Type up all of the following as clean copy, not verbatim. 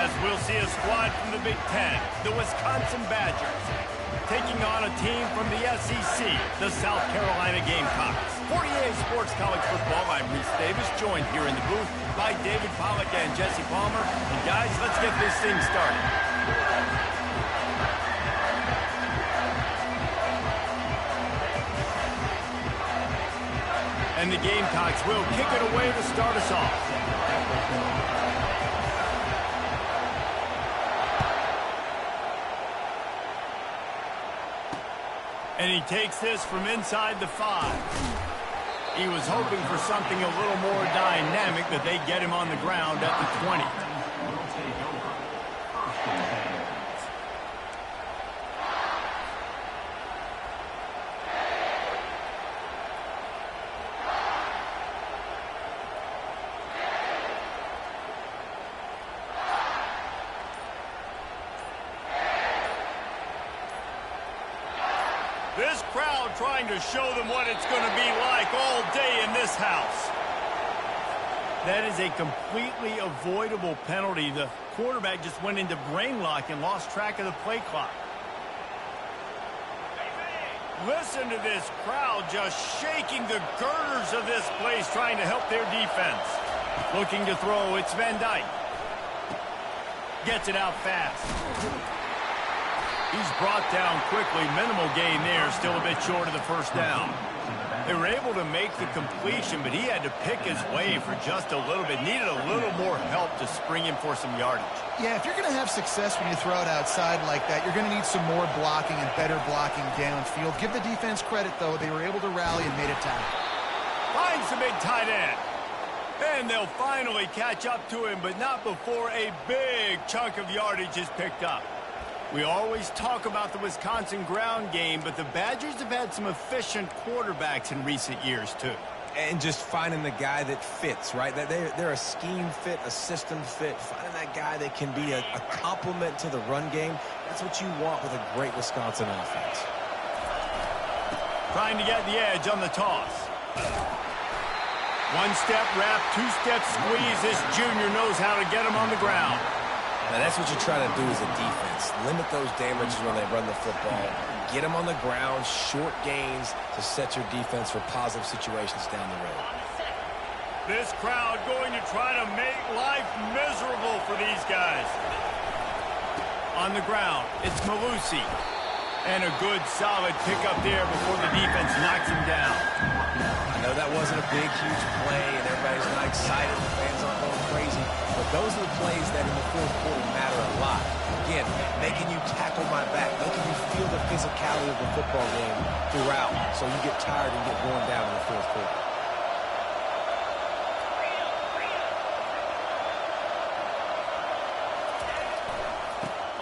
as we'll see a squad from the Big Ten, the Wisconsin Badgers, taking on a team from the SEC, the South Carolina Gamecocks. 48 Sports College Football, I'm Reese Davis, joined here in the booth by David Pollack and Jesse Palmer. And guys, let's get this thing started. And the Gamecocks will kick it away to start us off. And he takes this from inside the 5. He was hoping for something a little more dynamic, that they get him on the ground at the 20. This crowd trying to show them what it's going to be like all day in this house. That is a completely avoidable penalty. The quarterback just went into brain lock and lost track of the play clock. Listen to this crowd just shaking the girders of this place, trying to help their defense. Looking to throw, it's Van Dyke. Gets it out fast. He's brought down quickly. Minimal gain there. Still a bit short of the first down. They were able to make the completion, but he had to pick his way for just a little bit. Needed a little more help to spring him for some yardage. Yeah, if you're going to have success when you throw it outside like that, you're going to need some more blocking and better blocking downfield. Give the defense credit, though. They were able to rally and made a tackle. Finds the big tight end. And they'll finally catch up to him, but not before a big chunk of yardage is picked up. We always talk about the Wisconsin ground game, but the Badgers have had some efficient quarterbacks in recent years, too. And just finding the guy that fits, right? They're a scheme fit, a system fit. Finding that guy that can be a complement to the run game, that's what you want with a great Wisconsin offense. Trying to get the edge on the toss. One-step wrap, two-step squeeze. This junior knows how to get him on the ground. Now, that's what you try to do as a defense. Limit those damages when they run the football. Get them on the ground, short gains to set your defense for positive situations down the road. This crowd going to try to make life miserable for these guys. On the ground, it's Malusi. And a good, solid pickup there before the defense knocks him down. I know that wasn't a big, huge play, and everybody's not excited. The fans aren't going crazy. But those are the plays that in the fourth quarter matter a lot. Again, making you tackle my back, making you feel the physicality of the football game throughout, so you get tired and get worn down in the fourth quarter.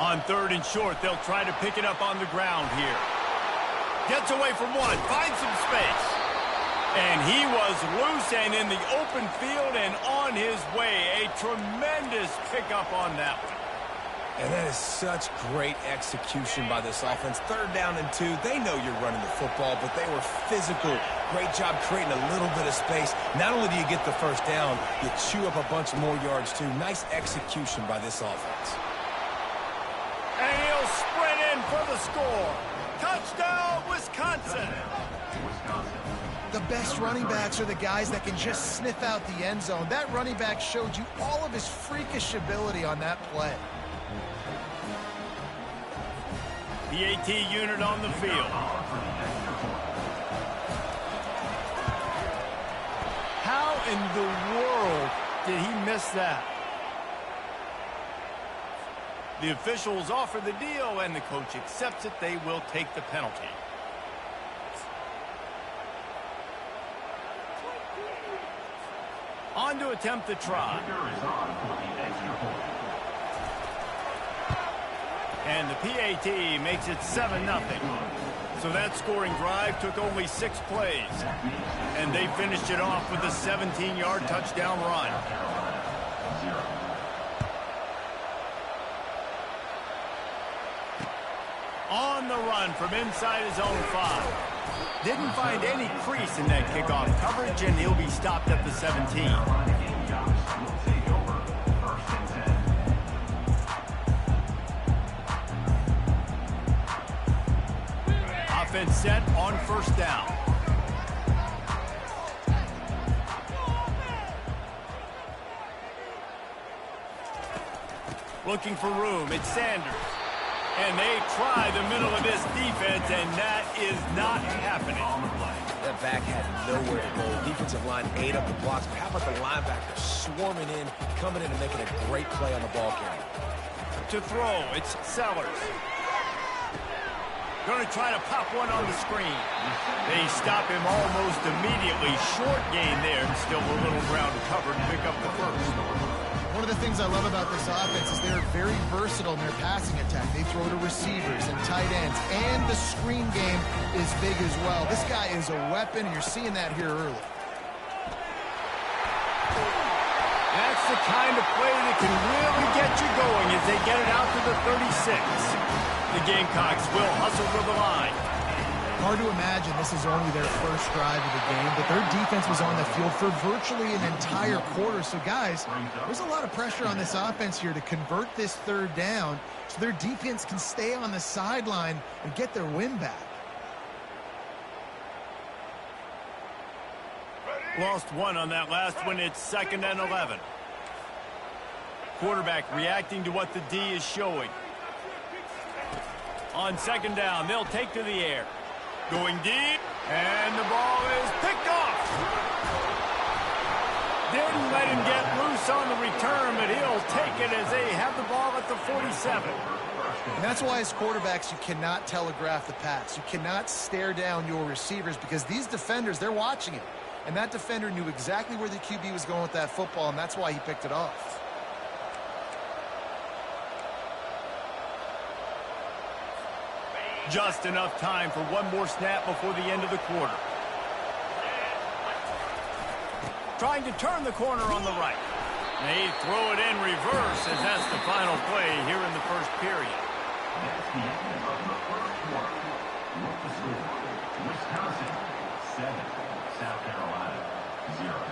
On 3rd and short, they'll try to pick it up on the ground here. Gets away from one, finds some space. And he was loose and in the open field and on his way. A tremendous pickup on that one. And that is such great execution by this offense. 3rd down and 2. They know you're running the football, but they were physical. Great job creating a little bit of space. Not only do you get the first down, you chew up a bunch more yards too. Nice execution by this offense. And he'll sprint in for the score. Touchdown, Wisconsin. The best running backs are the guys that can just sniff out the end zone. That running back showed you all of his freakish ability on that play. The AT unit on the field. How in the world did he miss that? The officials offer the deal, and the coach accepts it. They will take the penalty. On to attempt the try. And the PAT makes it 7-0. So that scoring drive took only 6 plays. And they finished it off with a 17-yard touchdown run. On the run from inside his own 5. Didn't find any crease in that kickoff coverage, and he'll be stopped at the 17. offense set on first down. Looking for room, it's Sanders. And they try the middle of this defense, and that is not happening. That back had nowhere to go. Defensive line ate up the blocks, but how about the linebacker swarming in, coming in and making a great play on the ball carrier? To throw, it's Sellers. Going to try to pop one on the screen. They stop him almost immediately. Short gain there, still a little ground covered to pick up the first. One of the things I love about this offense is they're very versatile in their passing attack. They throw to receivers and tight ends, and the screen game is big as well. This guy is a weapon, and you're seeing that here early. That's the kind of play that can really get you going as they get it out to the 36. The Gamecocks will hustle to the line. Hard to imagine this is only their first drive of the game, but their defense was on the field for virtually an entire quarter. So, guys, there's a lot of pressure on this offense here to convert this third down so their defense can stay on the sideline and get their win back. Lost one on that last one. It's 2nd and 11. Quarterback reacting to what the D is showing. On 2nd down, they'll take to the air. Going deep, and the ball is picked off. Didn't let him get loose on the return, but he'll take it as they have the ball at the 47. And that's why as quarterbacks you cannot telegraph the pass. You cannot stare down your receivers because these defenders, they're watching it. And that defender knew exactly where the QB was going with that football, and that's why he picked it off. Just enough time for one more snap before the end of the quarter. Trying to turn the corner on the right. They throw it in reverse as that's the final play here in the first period. That's the end of the first quarter. With the score, Wisconsin 7, South Carolina 0.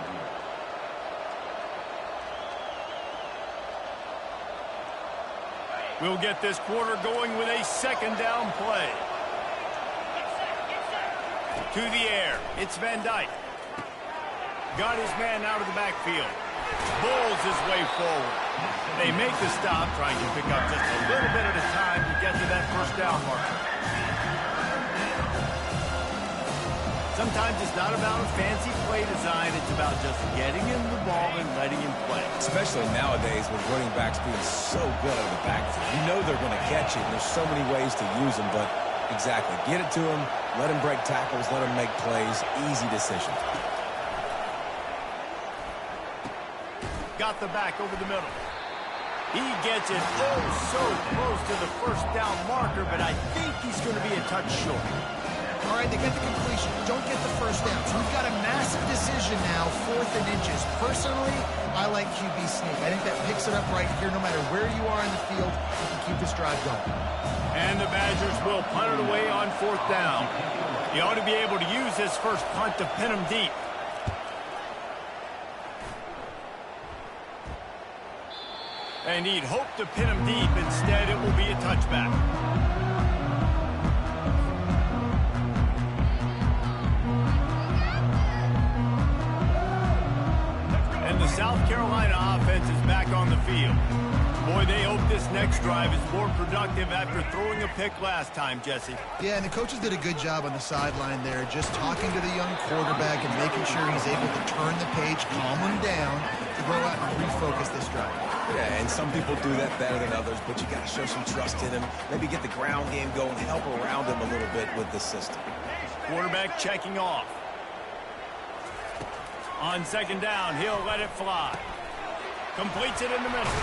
We'll get this quarter going with a 2nd down play. To the air, it's Van Dyke. Got his man out of the backfield. Bulls his way forward. They make the stop, trying to pick up just a little bit at a time to get to that first down marker. Sometimes it's not about a fancy play design. It's about just getting him the ball and letting him play. Especially nowadays with running backs being so good out of the backfield. You know they're going to catch it, and there's so many ways to use them, but exactly. Get it to him, let him break tackles, let him make plays. Easy decision. Got the back over the middle. He gets it oh so close to the first down marker, but I think he's going to be a touch short. All right, they get the completion. Don't get the first down. So we've got a massive decision now, 4th and inches. Personally, I like QB sneak. I think that picks it up right here. No matter where you are in the field, you can keep this drive going. And the Badgers will punt it away on 4th down. He ought to be able to use this first punt to pin him deep. And he'd hope to pin him deep. Instead, it will be a touchback. And the South Carolina offense is back on the field. Boy, they hope this next drive is more productive after throwing a pick last time, Jesse. Yeah, and the coaches did a good job on the sideline there, just talking to the young quarterback and making sure he's able to turn the page, calm him down, to go out and refocus this drive. Yeah, and some people do that better than others, but you got to show some trust in him. Maybe get the ground game going, help around him a little bit with the system. Quarterback checking off. On 2nd down, he'll let it fly. Completes it in the middle.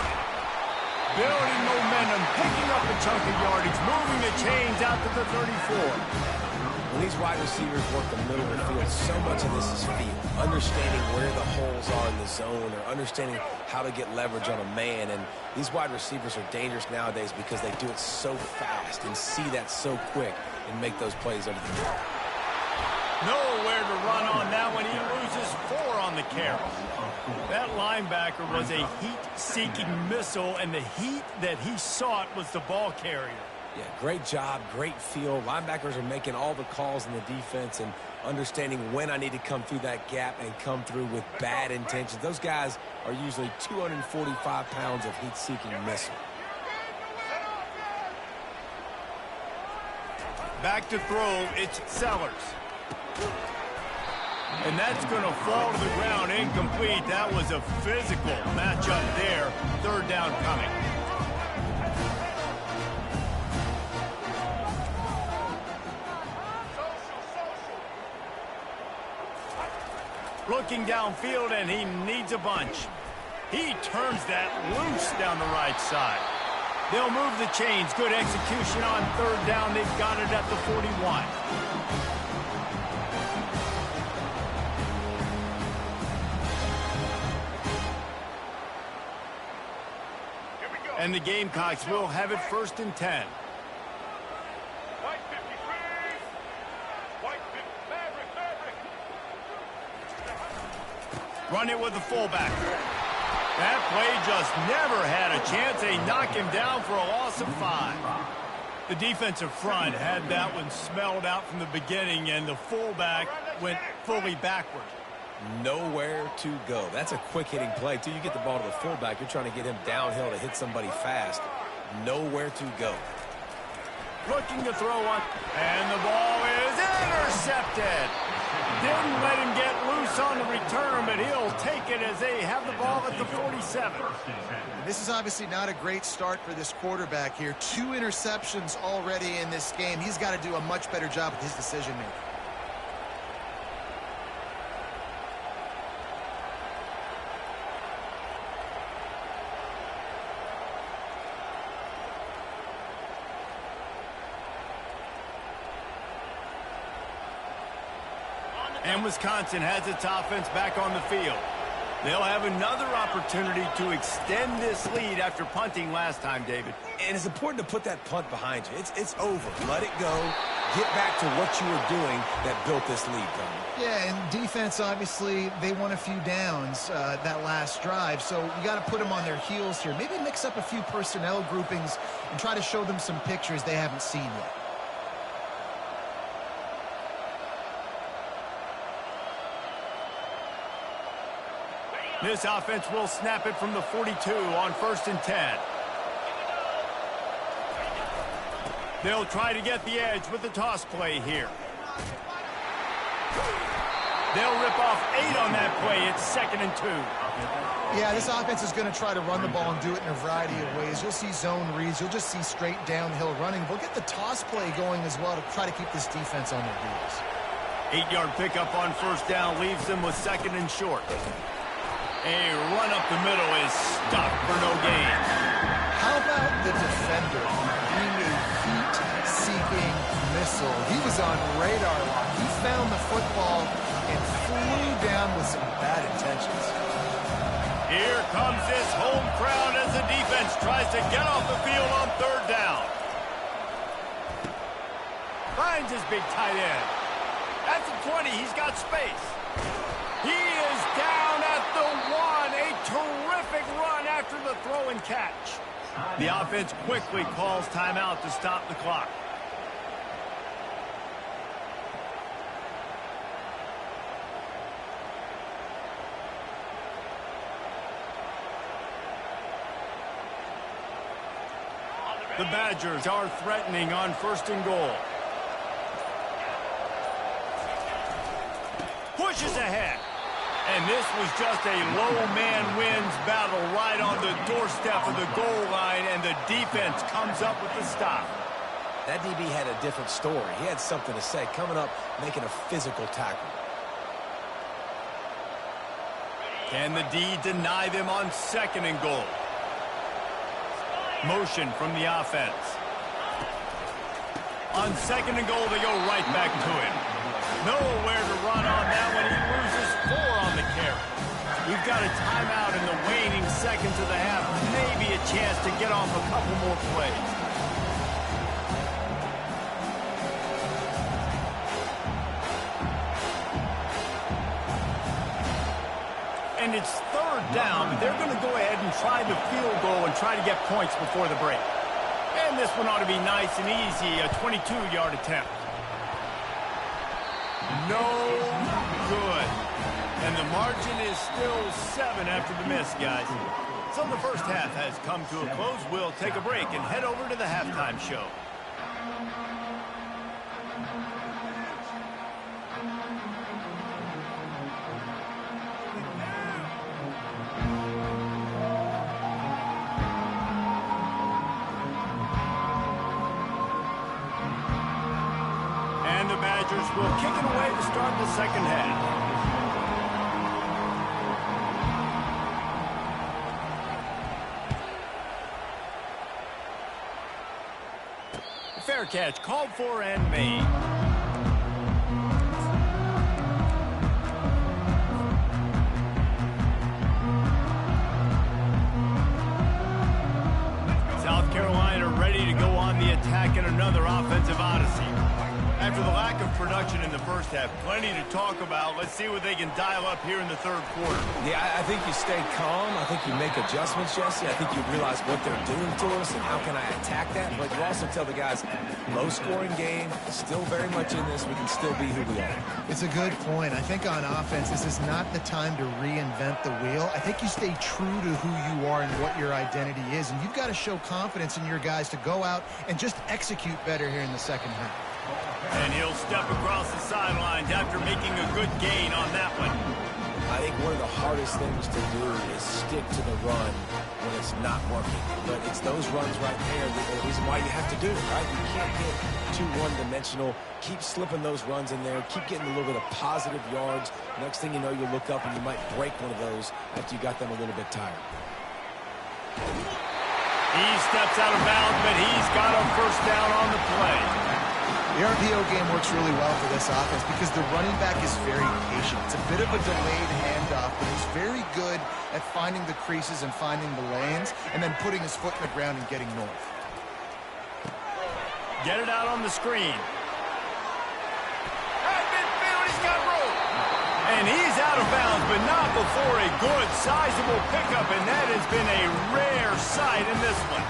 Building momentum, picking up a chunk of yardage, moving the chains out to the 34. When these wide receivers work the middle of the field, so much of this is feel. Understanding where the holes are in the zone or understanding how to get leverage on a man. And these wide receivers are dangerous nowadays because they do it so fast and see that so quick and make those plays over the middle. Nowhere to run on that one. He loses 4 on the carry. That linebacker was a heat-seeking missile, and the heat that he sought was the ball carrier. Yeah, great job, great feel. Linebackers are making all the calls in the defense and understanding when I need to come through that gap and come through with bad intentions. Those guys are usually 245 pounds of heat-seeking missile. Back to throw, it's Sellers. And that's going to fall to the ground incomplete. That was a physical matchup there. Third down coming. Looking downfield, and he needs a bunch. He turns that loose down the right side. They'll move the chains. Good execution on third down. They've got it at the 41. And the Gamecocks will have it 1st and 10. Run it with the fullback. That play just never had a chance. They knock him down for a loss of 5. The defensive front had that one smelled out from the beginning, and the fullback went fully backward. Nowhere to go. That's a quick-hitting play. Till you get the ball to the fullback, you're trying to get him downhill to hit somebody fast. Nowhere to go. Looking to throw one, and the ball is intercepted. Didn't let him get loose on the return, but he'll take it as they have the ball at the 47. This is obviously not a great start for this quarterback here. 2 interceptions already in this game. He's got to do a much better job with his decision-making. And Wisconsin has its offense back on the field. They'll have another opportunity to extend this lead after punting last time, David. And it's important to put that punt behind you. It's over. Let it go. Get back to what you were doing that built this lead, Tony. Yeah, and defense, obviously, they won a few downs that last drive, so you got to put them on their heels here. Maybe mix up a few personnel groupings and try to show them some pictures they haven't seen yet. This offense will snap it from the 42 on 1st and 10. They'll try to get the edge with the toss play here. They'll rip off 8 on that play. It's 2nd and 2. Yeah, this offense is going to try to run the ball and do it in a variety of ways. You'll see zone reads. You'll just see straight downhill running. They'll get the toss play going as well to try to keep this defense on their heels. 8-yard pickup on 1st down leaves them with 2nd and short. A run up the middle is stopped for no gain. How about the defender being a heat-seeking missile? He was on radar lock. He found the football and flew down with some bad intentions. Here comes this home crowd as the defense tries to get off the field on 3rd down. Finds his big tight end. At the 20, he's got space. He is down at the 1. A terrific run after the throw and catch. The offense quickly calls timeout to stop the clock. The Badgers are threatening on 1st and goal. Pushes ahead. And this was just a low man wins battle right on the doorstep of the goal line, and the defense comes up with the stop. That DB had a different story. He had something to say, coming up, making a physical tackle. Can the D deny them on 2nd and goal? Motion from the offense. On 2nd and goal, they go right back to him. Nowhere to run on that one. He loses 4 on the carry. We've got a timeout in the waning seconds of the half. Maybe a chance to get off a couple more plays. And it's 3rd down, but they're going to go ahead and try the field goal and try to get points before the break. And this one ought to be nice and easy, a 22-yard attempt. No good. And the margin is still 7 after the miss, guys. So the first half has come to a close. We'll take a break and head over to the halftime show. And the Badgers will kick it away to start the second half. Fair catch called for and made. South Carolina ready to go on the attack in another offensive odyssey. After the lack of production in the first half, plenty to talk about. Let's see what they can dial up here in the third quarter. Yeah, I think you stay calm. I think you make adjustments, Jesse. I think you realize what they're doing to us and how can I attack that. But you also tell the guys, low-scoring game, still very much in this. We can still be who we are. It's a good point. I think on offense, this is not the time to reinvent the wheel. I think you stay true to who you are and what your identity is. And you've got to show confidence in your guys to go out and just execute better here in the second half. And he'll step across the sidelines after making a good gain on that one. I think one of the hardest things to do is stick to the run when it's not working. But it's those runs right there the reason why you have to do it, right? You can't get too one-dimensional. Keep slipping those runs in there. Keep getting a little bit of positive yards. Next thing you know, you look up and you might break one of those after you got them a little bit tired. He steps out of bounds, but he's got a first down on the play. The RPO game works really well for this offense because the running back is very patient. It's a bit of a delayed handoff, but he's very good at finding the creases and finding the lanes and then putting his foot in the ground and getting north. Get it out on the screen. Right midfield, he's got room. And he's out of bounds, but not before a good, sizable pickup, and that has been a rare sight in this one.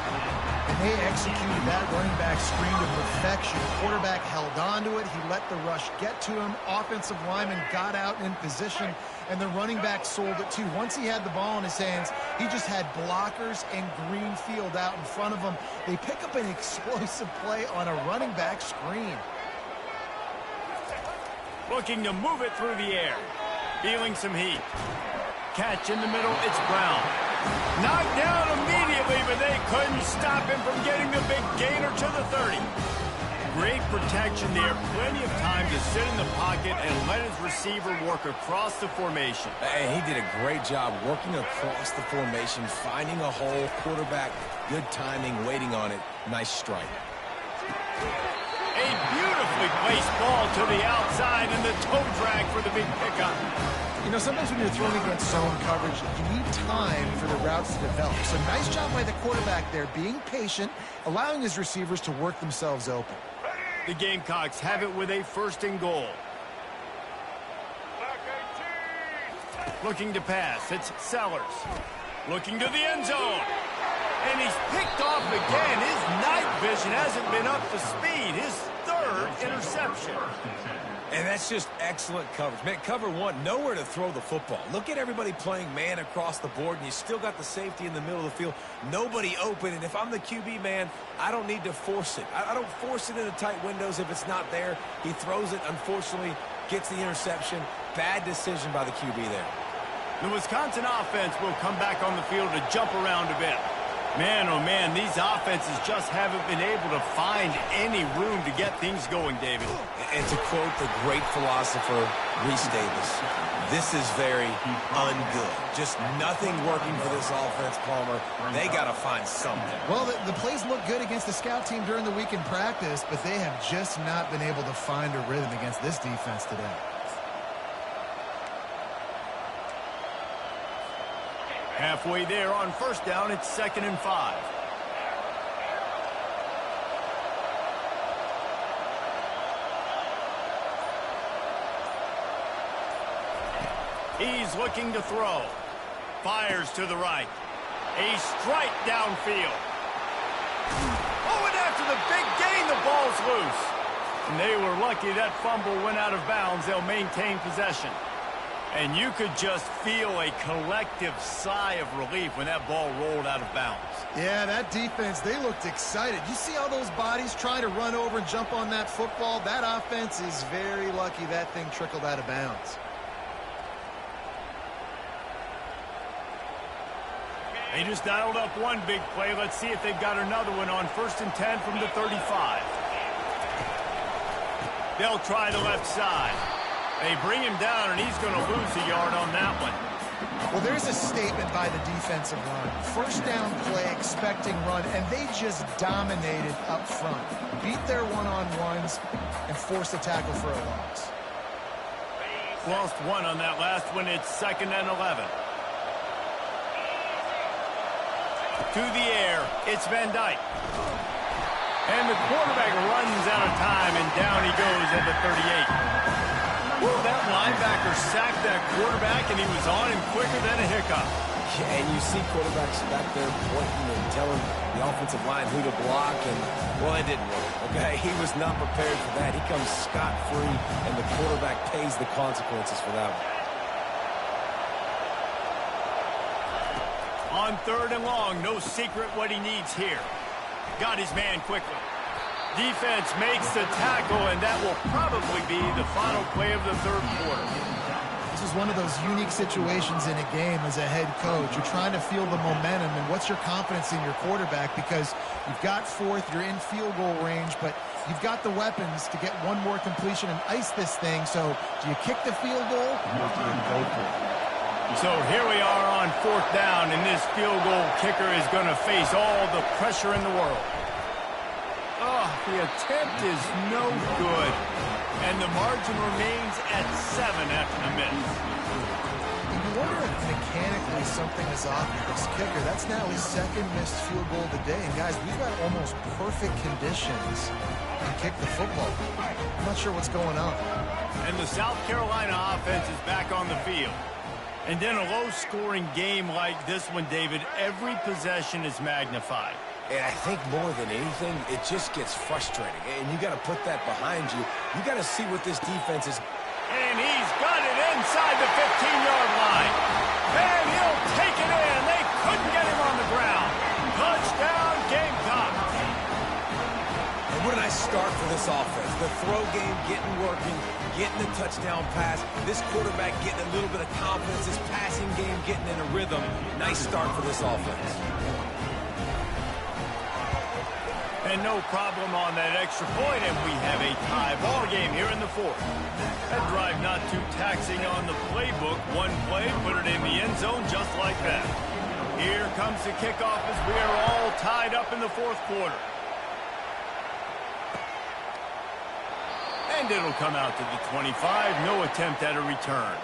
And they executed that running back screen to perfection. Quarterback held on to it. He let the rush get to him. Offensive lineman got out in position, and the running back sold it too. Once he had the ball in his hands, he just had blockers and green field out in front of him. They pick up an explosive play on a running back screen. Looking to move it through the air. Feeling some heat. Catch in the middle, it's Brown. Knocked down immediately, but they couldn't stop him from getting the big gainer to the 30. Great protection there. Plenty of time to sit in the pocket and let his receiver work across the formation. And he did a great job working across the formation, finding a hole, quarterback, good timing, waiting on it. Nice strike. A beautifully placed ball to the outside and the toe drag for the big pickup. You know, sometimes when you're throwing against zone coverage, you need time for the routes to develop. So nice job by the quarterback there, being patient, allowing his receivers to work themselves open. The Gamecocks have it with a first and goal. Looking to pass, it's Sellers. Looking to the end zone. And he's picked off again. His night vision hasn't been up to speed. His third interception. And that's just excellent coverage. Man, cover one, nowhere to throw the football. Look at everybody playing man across the board, and you still got the safety in the middle of the field. Nobody open, and if I'm the QB, man, I don't need to force it. I don't force it into tight windows if it's not there. He throws it, unfortunately, gets the interception. Bad decision by the QB there. The Wisconsin offense will come back on the field to jump around a bit. Man, oh man, these offenses just haven't been able to find any room to get things going, David. And to quote the great philosopher, Reese Davis, this is very ungood. Just nothing working for this offense, Palmer. They got to find something. Well, the plays look good against the scout team during the week in practice, but they have just not been able to find a rhythm against this defense today. Halfway there on first down, it's 2nd and 5. He's looking to throw. Fires to the right. A strike downfield. Oh, for the big gain. The ball's loose. And they were lucky that fumble went out of bounds. They'll maintain possession. And you could just feel a collective sigh of relief when that ball rolled out of bounds. Yeah, that defense, they looked excited. You see all those bodies trying to run over and jump on that football? That offense is very lucky that thing trickled out of bounds. They just dialed up one big play. Let's see if they've got another one on 1st and 10 from the 35. They'll try the left side. They bring him down, and he's going to lose a yard on that one. Well, there's a statement by the defensive line. First down play, expecting run, and they just dominated up front. Beat their one-on-ones and forced a tackle for a loss. Lost one on that last one. It's 2nd and 11. To the air, it's Van Dyke. And the quarterback runs out of time, and down he goes at the 38. Woo, that linebacker sacked that quarterback, and he was on him quicker than a hiccup. Yeah, and you see quarterbacks back there pointing and telling the offensive line who to block, and, well, it didn't work, okay? He was not prepared for that. He comes scot-free, and the quarterback pays the consequences for that On one. 3rd and long, no secret what he needs here. Got his man quickly. Defense makes the tackle, and that will probably be the final play of the 3rd quarter. This is one of those unique situations in a game as a head coach. You're trying to feel the momentum, and what's your confidence in your quarterback? Because you've got 4th, you're in field goal range, but you've got the weapons to get one more completion and ice this thing. So do you kick the field goal or do you go for it? So here we are on 4th down, and this field goal kicker is going to face all the pressure in the world. Oh, the attempt is no good. And the margin remains at 7 after the miss. And you wonder if mechanically something is off with this kicker. That's now his 2nd missed field goal of the day. And guys, we've got almost perfect conditions to kick the football. I'm not sure what's going on. And the South Carolina offense is back on the field. And in a low-scoring game like this one, David, every possession is magnified. And I think more than anything, it just gets frustrating. And you got to put that behind you. You got to see what this defense is. And he's got it inside the 15-yard line. And he'll take it in. They couldn't get him on the ground. Touchdown, Gamecocks. And what a nice start for this offense. The throw game getting working, getting the touchdown pass. This quarterback getting a little bit of confidence. This passing game getting in a rhythm. Nice start for this offense. And no problem on that extra point, and we have a tie ball game here in the 4th. That drive not too taxing on the playbook. One play, put it in the end zone just like that. Here comes the kickoff as we are all tied up in the 4th quarter. And it'll come out to the 25. No attempt at a return.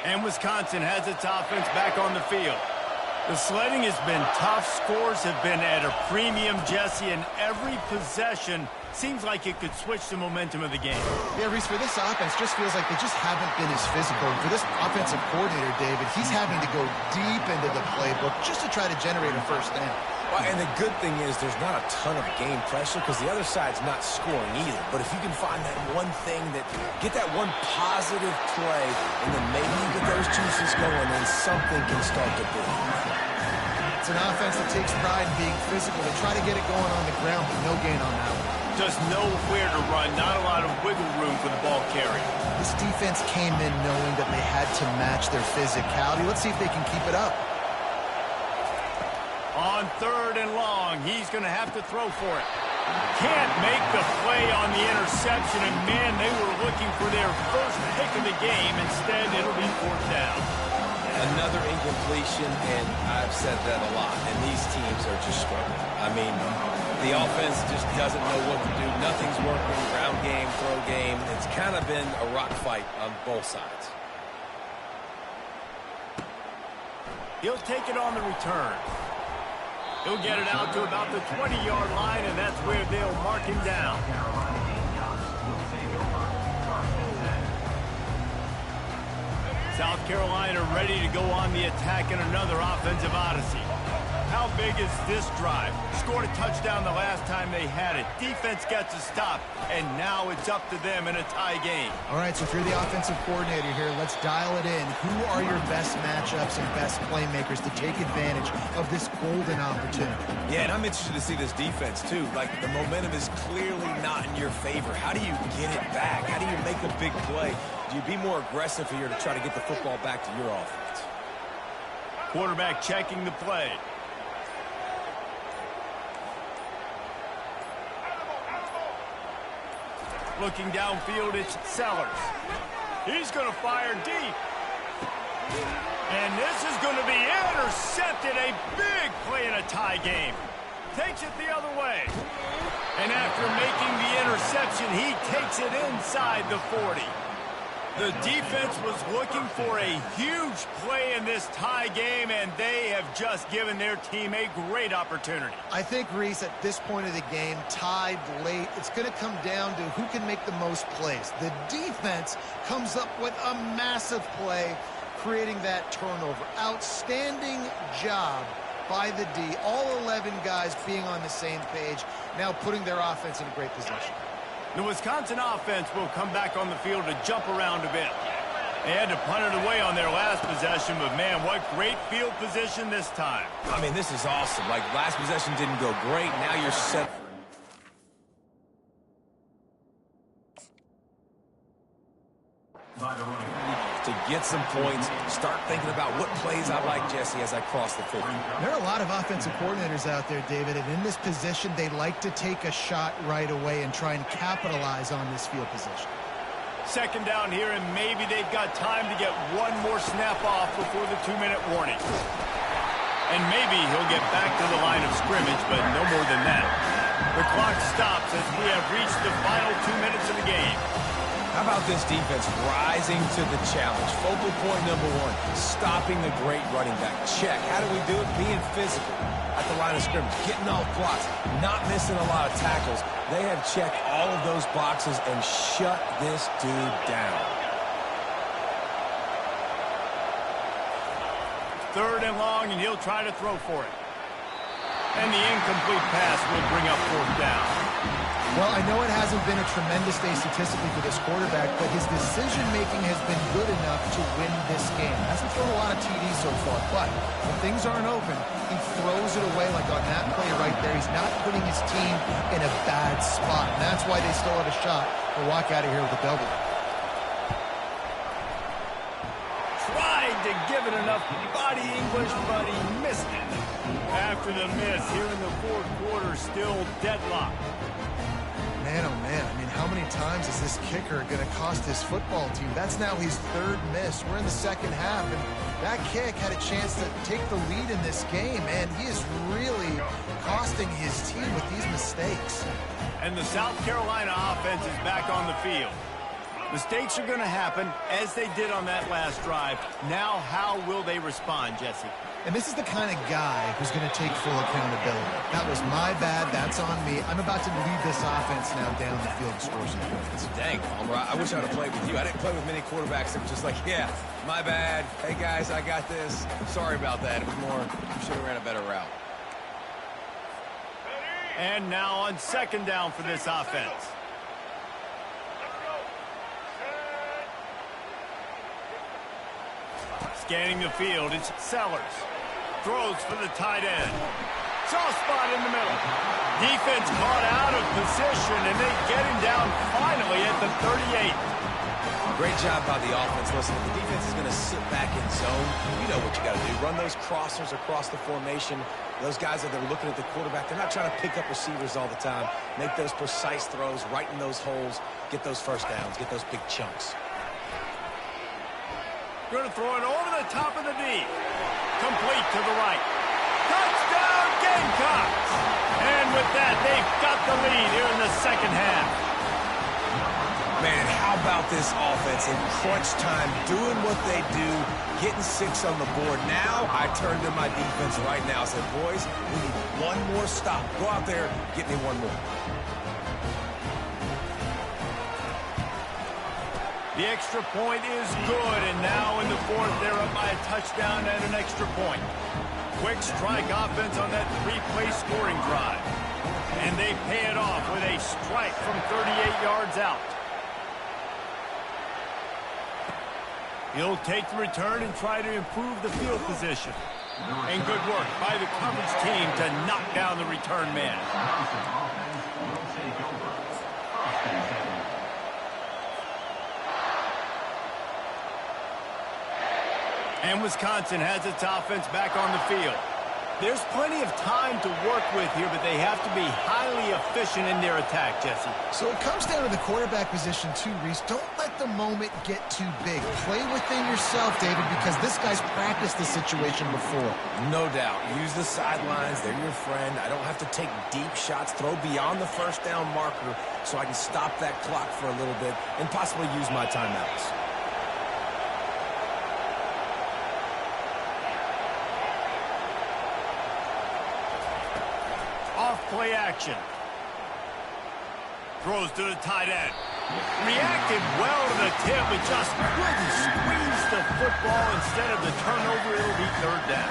And Wisconsin has its offense back on the field. The sledding has been tough. Scores have been at a premium, Jesse, and every possession seems like it could switch the momentum of the game. Yeah, Reese, for this offense, just feels like they just haven't been as physical. And for this offensive coordinator, David, he's having to go deep into the playbook just to try to generate a first down. Well, and the good thing is there's not a ton of game pressure because the other side's not scoring either. But if you can find that one thing, get that one positive play, and then maybe you get those juices going, and something can start to breathe. It's an offense that takes pride in being physical. They try to get it going on the ground, but no gain on that one. Just know where to run, not a lot of wiggle room for the ball carrier. This defense came in knowing that they had to match their physicality. Let's see if they can keep it up. On 3rd and long, he's going to have to throw for it. Can't make the play on the interception, and man, they were looking for their first pick of the game. Instead, it'll be 4th down. Another incompletion, and I've said that a lot, and these teams are just struggling. I mean, the offense just doesn't know what to do. Nothing's working, ground game, throw game. It's kind of been a rock fight on both sides. He'll take it on the return. He'll get it out to about the 20-yard line, and that's where they'll mark him down. South Carolina ready to go on the attack in another offensive odyssey. How big is this drive? Scored a touchdown the last time they had it. Defense gets a stop, and now it's up to them in a tie game. All right, so if you're the offensive coordinator here, let's dial it in. Who are your best matchups and best playmakers to take advantage of this golden opportunity? Yeah, and I'm interested to see this defense, too. Like, the momentum is clearly not in your favor. How do you get it back? How do you make a big play? Do you be more aggressive here to try to get the football back to your offense? Quarterback checking the play. Looking downfield, it's Sellers. He's going to fire deep. And this is going to be intercepted. A big play in a tie game. Takes it the other way. And after making the interception, he takes it inside the 40. The defense was looking for a huge play in this tie game, and they have just given their team a great opportunity. I think, Reese, at this point of the game, tied late, it's going to come down to who can make the most plays. The defense comes up with a massive play, creating that turnover. Outstanding job by the D. All 11 guys being on the same page, now putting their offense in a great position. The Wisconsin offense will come back on the field to jump around a bit. They had to punt it away on their last possession, but man, what great field position this time. I mean, this is awesome. Like, last possession didn't go great. Now you're set. To get some points, start thinking about what plays I like, Jesse, as I cross the 50. There are a lot of offensive coordinators out there, David, and in this position, they like to take a shot right away and try and capitalize on this field position. Second down here, and maybe they've got time to get one more snap off before the 2-minute warning. And maybe he'll get back to the line of scrimmage, but no more than that. The clock stops as we have reached the final 2 minutes of the game. How about this defense rising to the challenge? Focal point number one, stopping the great running back. Check. How do we do it? Being physical at the line of scrimmage, getting off blocks, not missing a lot of tackles. They have checked all of those boxes and shut this dude down. Third and long, and he'll try to throw for it. And the incomplete pass will bring up fourth down. Well, I know it hasn't been a tremendous day statistically for this quarterback, but his decision-making has been good enough to win this game. Hasn't thrown a lot of TDs so far, but when things aren't open, he throws it away like on that play right there. He's not putting his team in a bad spot, and that's why they still have a shot to walk out of here with a double. Tried to give it enough body English, but he missed it. After the miss, here in the fourth quarter, still deadlocked. Man, oh man, I mean, how many times is this kicker going to cost his football team? That's now his third miss. We're in the second half, and that kick had a chance to take the lead in this game, and he is really costing his team with these mistakes. And the South Carolina offense is back on the field. Mistakes are going to happen, as they did on that last drive. Now, how will they respond, Jesse? And this is the kind of guy who's going to take full accountability. That was my bad. That's on me. I'm about to lead this offense now down the field and score some points. Dang, Palmer, I wish I would have played with you. I didn't play with many quarterbacks that were just like, yeah, my bad. Hey, guys, I got this. Sorry about that. It was more, you should have ran a better route. And now on second down for this offense. Scanning the field, it's Sellers. Throws for the tight end. Soft spot in the middle. Defense caught out of position, and they get him down finally at the 38. Great job by the offense. Listen, if the defense is going to sit back in zone, you know what you got to do. Run those crossers across the formation. Those guys that are looking at the quarterback, they're not trying to pick up receivers all the time. Make those precise throws, right in those holes, get those first downs, get those big chunks. Going to throw it over the top of the D. Complete to the right. Touchdown, Gamecocks! And with that, they've got the lead here in the second half. Man, how about this offense in crunch time, doing what they do, getting 6 on the board. Now, I turn to my defense right now and said, boys, we need one more stop. Go out there, get me one more. The extra point is good, and now in the fourth, they're up by a touchdown and an extra point. Quick strike offense on that three-play scoring drive. And they pay it off with a strike from 38 yards out. He'll take the return and try to improve the field position. And good work by the coverage team to knock down the return man. And Wisconsin has its offense back on the field. There's plenty of time to work with here, but they have to be highly efficient in their attack, Jesse. So it comes down to the quarterback position too, Reese. Don't let the moment get too big. Play within yourself, David, because this guy's practiced this situation before. No doubt. Use the sidelines. They're your friend. I don't have to take deep shots, throw beyond the first down marker so I can stop that clock for a little bit and possibly use my timeouts. Play action. Throws to the tight end. Reacted well to the tip, but just couldn't squeeze the football. Instead of the turnover, it'll be third down.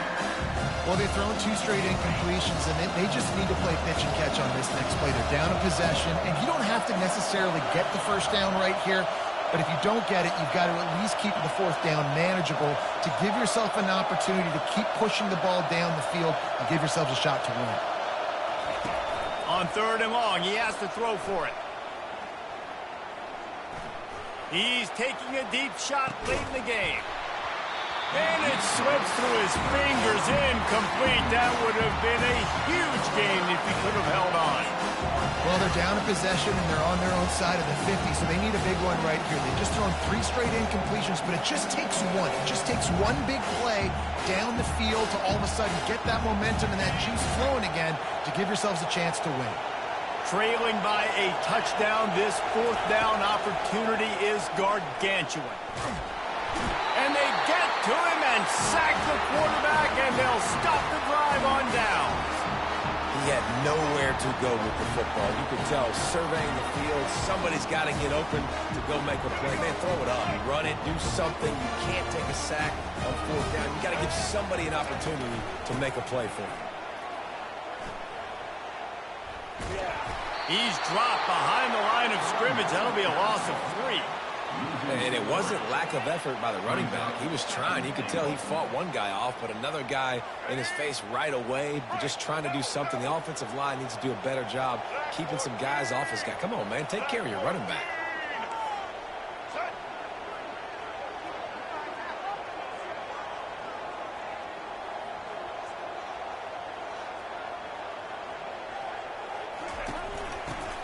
Well, they've thrown 2 straight incompletions, and they just need to play pitch and catch on this next play. They're down a possession, and you don't have to necessarily get the first down right here, but if you don't get it, you've got to at least keep the fourth down manageable to give yourself an opportunity to keep pushing the ball down the field and give yourselves a shot to win. On third and long, he has to throw for it. He's taking a deep shot late in the game. And it slips through his fingers, incomplete. That would have been a huge game if he could have held on. Well, they're down a possession, and they're on their own side of the 50, so they need a big one right here. They've just thrown 3 straight incompletions, but it just takes one. It just takes one big play down the field to all of a sudden get that momentum and that juice flowing again to give yourselves a chance to win. Trailing by a touchdown, this fourth down opportunity is gargantuan. And they get to him and sack the quarterback, and they'll stop the drive on down. He had nowhere to go with the football. You could tell, surveying the field, somebody's got to get open to go make a play. Man, throw it up, run it, do something. You can't take a sack on fourth down. You got to give somebody an opportunity to make a play for you. He's dropped behind the line of scrimmage. That'll be a loss of 3. And it wasn't lack of effort by the running back. He was trying. You could tell he fought one guy off, but another guy in his face right away, just trying to do something. The offensive line needs to do a better job keeping some guys off his guy. Come on, man. Take care of your running back.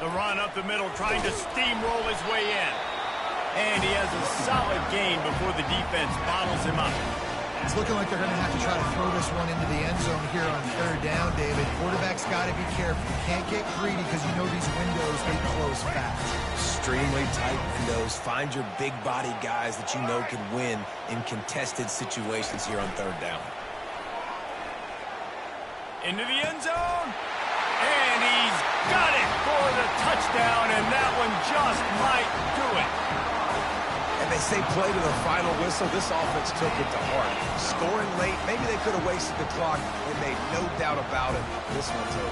The run up the middle, trying to steamroll his way in. And he has a solid gain before the defense bottles him up. It's looking like they're going to have to try to throw this one into the end zone here on third down, David. Quarterback's got to be careful. You can't get greedy because you know these windows, they close fast. Extremely tight windows. Find your big body guys that you know can win in contested situations here on third down. Into the end zone. And he's got it for the touchdown, and that one just might do it. And they say play to the final whistle. This offense took it to heart. Scoring late, maybe they could have wasted the clock. They made no doubt about it. This one's over.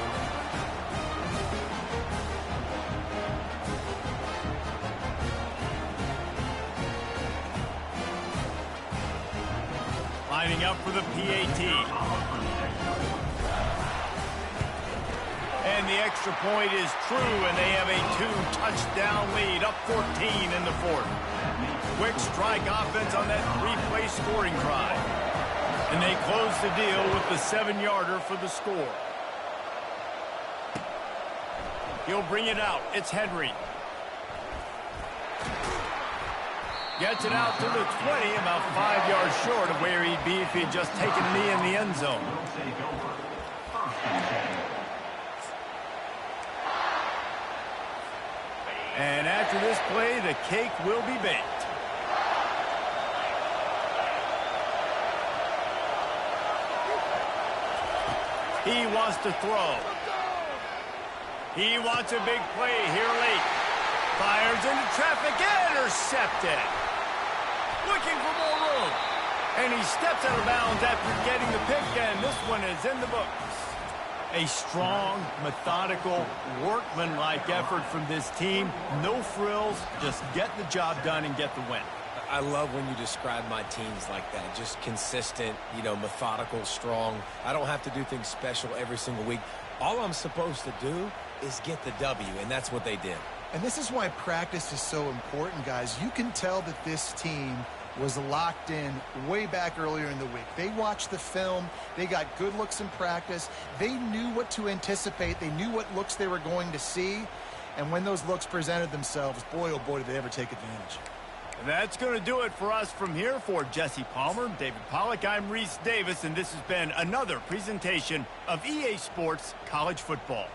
Lining up for the PAT. And the extra point is true, and they have a 2-touchdown lead, up 14 in the fourth. Quick strike offense on that 3-play scoring drive. And they close the deal with the 7-yarder for the score. He'll bring it out. It's Henry. Gets it out to the 20, about 5 yards short of where he'd be if he'd just taken a knee in the end zone. And after this play, the cake will be baked. He wants to throw. He wants a big play here late. Fires into traffic, intercepted. Looking for more room. And he steps out of bounds after getting the pick, and this one is in the books. A strong, methodical, workmanlike effort from this team. No frills, just get the job done and get the win. I love when you describe my teams like that. Just consistent, methodical, strong. I don't have to do things special every single week. All I'm supposed to do is get the W, and that's what they did. And this is why practice is so important, guys. You can tell that this team was locked in way back earlier in the week. They watched the film. They got good looks in practice. They knew what to anticipate. They knew what looks they were going to see. And when those looks presented themselves, boy, oh boy, did they ever take advantage. That's going to do it for us from here. For Jesse Palmer, David Pollack, I'm Reese Davis, and this has been another presentation of EA Sports College Football.